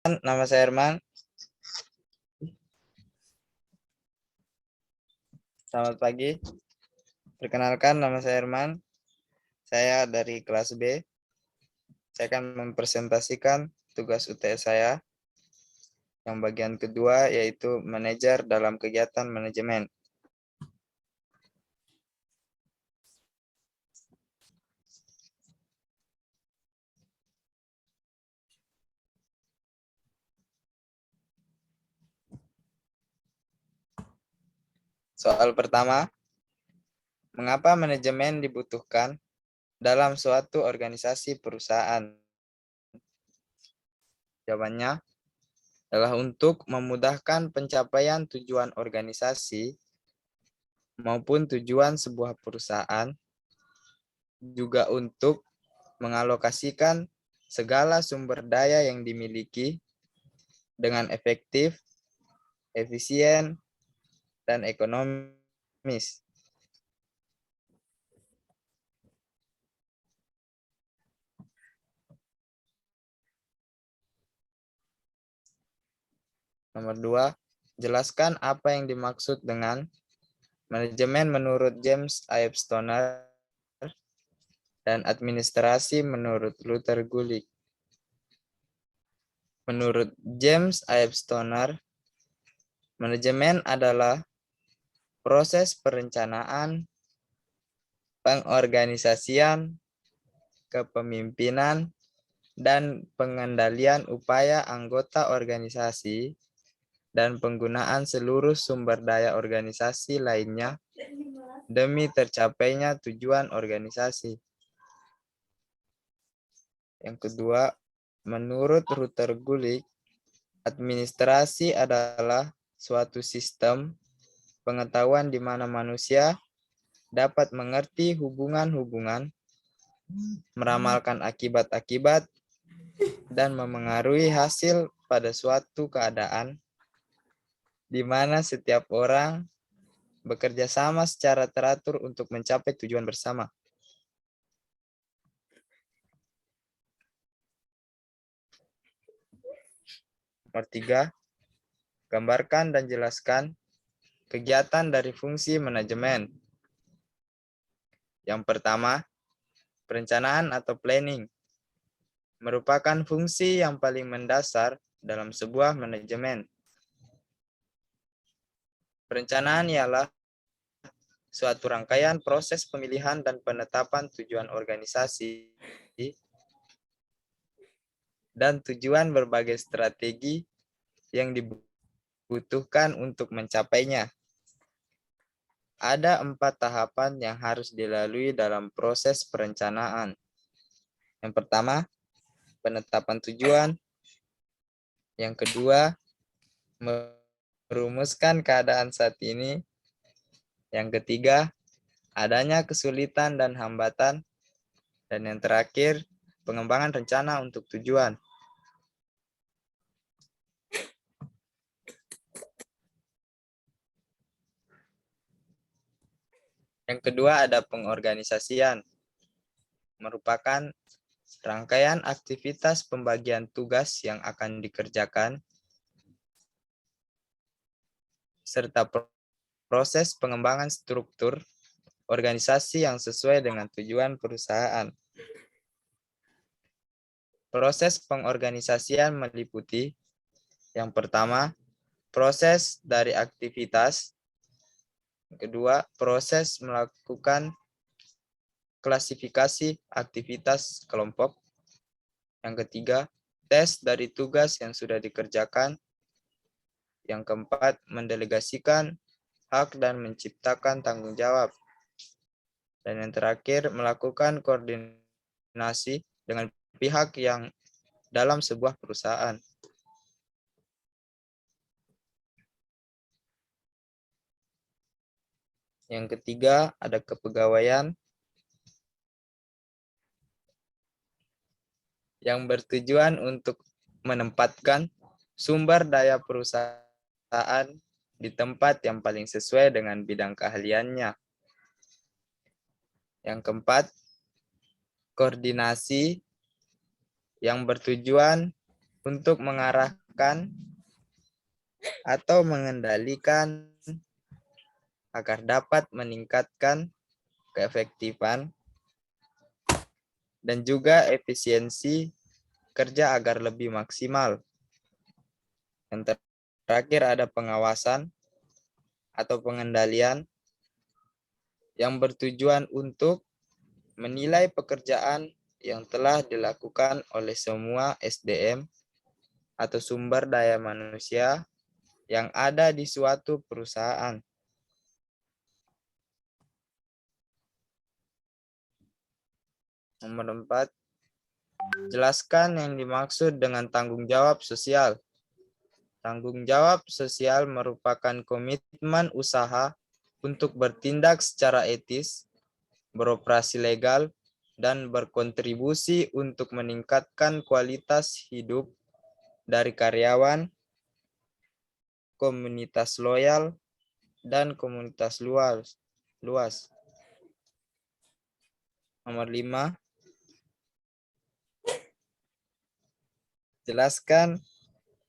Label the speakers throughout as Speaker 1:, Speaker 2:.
Speaker 1: Nama saya Herman. Selamat pagi. Perkenalkan, nama saya Herman. Saya dari kelas B. Saya akan mempresentasikan tugas UTS saya. Yang bagian kedua yaitu manajer dalam kegiatan manajemen. Soal pertama, mengapa manajemen dibutuhkan dalam suatu organisasi perusahaan? Jawabannya adalah untuk memudahkan pencapaian tujuan organisasi maupun tujuan sebuah perusahaan, juga untuk mengalokasikan segala sumber daya yang dimiliki dengan efektif, efisien, dan ekonomis. Nomor 2, jelaskan apa yang dimaksud dengan manajemen menurut James Ive Stoner dan administrasi menurut Luther Gulick. Menurut James Ive Stoner, manajemen adalah proses perencanaan, pengorganisasian, kepemimpinan, dan pengendalian upaya anggota organisasi dan penggunaan seluruh sumber daya organisasi lainnya demi tercapainya tujuan organisasi. Yang kedua, menurut Luther Gulick, administrasi adalah suatu sistem pengetahuan di mana manusia dapat mengerti hubungan-hubungan, meramalkan akibat-akibat, dan memengaruhi hasil pada suatu keadaan di mana setiap orang bekerja sama secara teratur untuk mencapai tujuan bersama. Nomor 3, gambarkan dan jelaskan kegiatan dari fungsi manajemen. Yang pertama, perencanaan atau planning merupakan fungsi yang paling mendasar dalam sebuah manajemen. Perencanaan ialah suatu rangkaian proses pemilihan dan penetapan tujuan organisasi dan tujuan berbagai strategi yang dibutuhkan untuk mencapainya. Ada 4 tahapan yang harus dilalui dalam proses perencanaan. Yang pertama, penetapan tujuan. Yang kedua, merumuskan keadaan saat ini. Yang ketiga, adanya kesulitan dan hambatan. Dan yang terakhir, pengembangan rencana untuk tujuan. Yang kedua ada pengorganisasian, merupakan rangkaian aktivitas pembagian tugas yang akan dikerjakan, serta proses pengembangan struktur organisasi yang sesuai dengan tujuan perusahaan. Proses pengorganisasian meliputi yang pertama, proses dari aktivitas. Yang kedua, proses melakukan klasifikasi aktivitas kelompok. Yang ketiga, tes dari tugas yang sudah dikerjakan. Yang keempat, mendelegasikan hak dan menciptakan tanggung jawab. Dan yang terakhir, melakukan koordinasi dengan pihak yang dalam sebuah perusahaan. Yang ketiga, ada kepegawaian yang bertujuan untuk menempatkan sumber daya perusahaan di tempat yang paling sesuai dengan bidang keahliannya. Yang keempat, koordinasi yang bertujuan untuk mengarahkan atau mengendalikan agar dapat meningkatkan keefektifan dan juga efisiensi kerja agar lebih maksimal. Yang terakhir ada pengawasan atau pengendalian yang bertujuan untuk menilai pekerjaan yang telah dilakukan oleh semua SDM atau sumber daya manusia yang ada di suatu perusahaan. Nomor 4, jelaskan yang dimaksud dengan tanggung jawab sosial. Tanggung jawab sosial merupakan komitmen usaha untuk bertindak secara etis, beroperasi legal, dan berkontribusi untuk meningkatkan kualitas hidup dari karyawan, komunitas loyal, dan komunitas luas. Nomor 5, jelaskan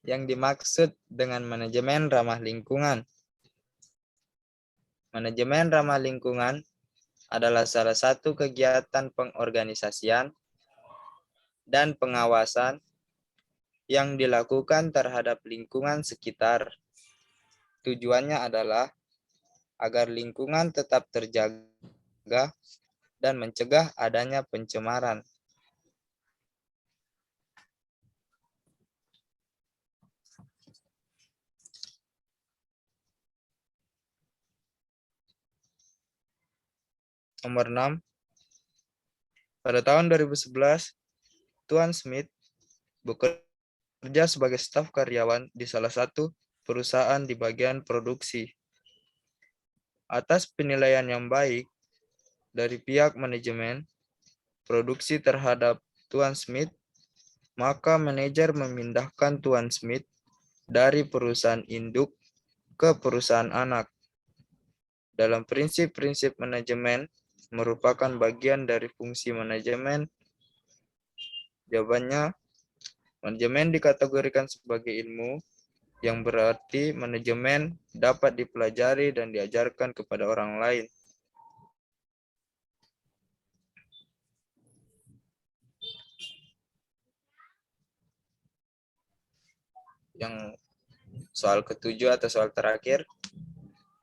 Speaker 1: yang dimaksud dengan manajemen ramah lingkungan. Manajemen ramah lingkungan adalah salah satu kegiatan pengorganisasian dan pengawasan yang dilakukan terhadap lingkungan sekitar. Tujuannya adalah agar lingkungan tetap terjaga dan mencegah adanya pencemaran. Nomor 6, pada tahun 2011, Tuan Smith bekerja sebagai staf karyawan di salah satu perusahaan di bagian produksi. Atas penilaian yang baik dari pihak manajemen produksi terhadap Tuan Smith, maka manajer memindahkan Tuan Smith dari perusahaan induk ke perusahaan anak. Dalam prinsip-prinsip manajemen merupakan bagian dari fungsi manajemen. Jawabannya, manajemen dikategorikan sebagai ilmu yang berarti manajemen dapat dipelajari dan diajarkan kepada orang lain. Yang soal ketujuh atau soal terakhir,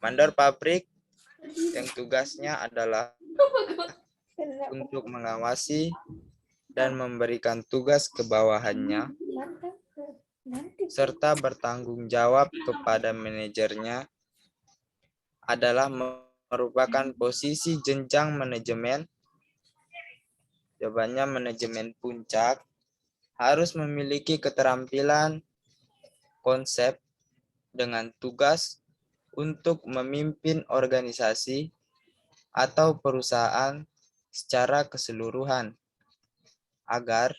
Speaker 1: mandor pabrik yang tugasnya adalah untuk mengawasi dan memberikan tugas ke bawahannya serta bertanggung jawab kepada manajernya adalah merupakan posisi jenjang manajemen. Jawabannya, manajemen puncak harus memiliki keterampilan konsep dengan tugas untuk memimpin organisasi atau perusahaan secara keseluruhan agar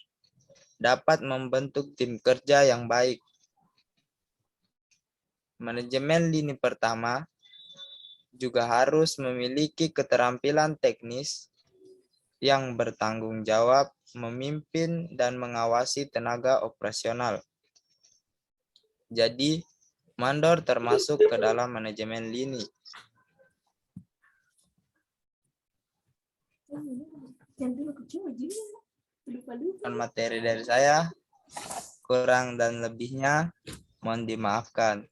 Speaker 1: dapat membentuk tim kerja yang baik. Manajemen lini pertama juga harus memiliki keterampilan teknis yang bertanggung jawab memimpin dan mengawasi tenaga operasional. Jadi, mandor termasuk ke dalam manajemen lini. Materi dari saya, kurang dan lebihnya mohon dimaafkan.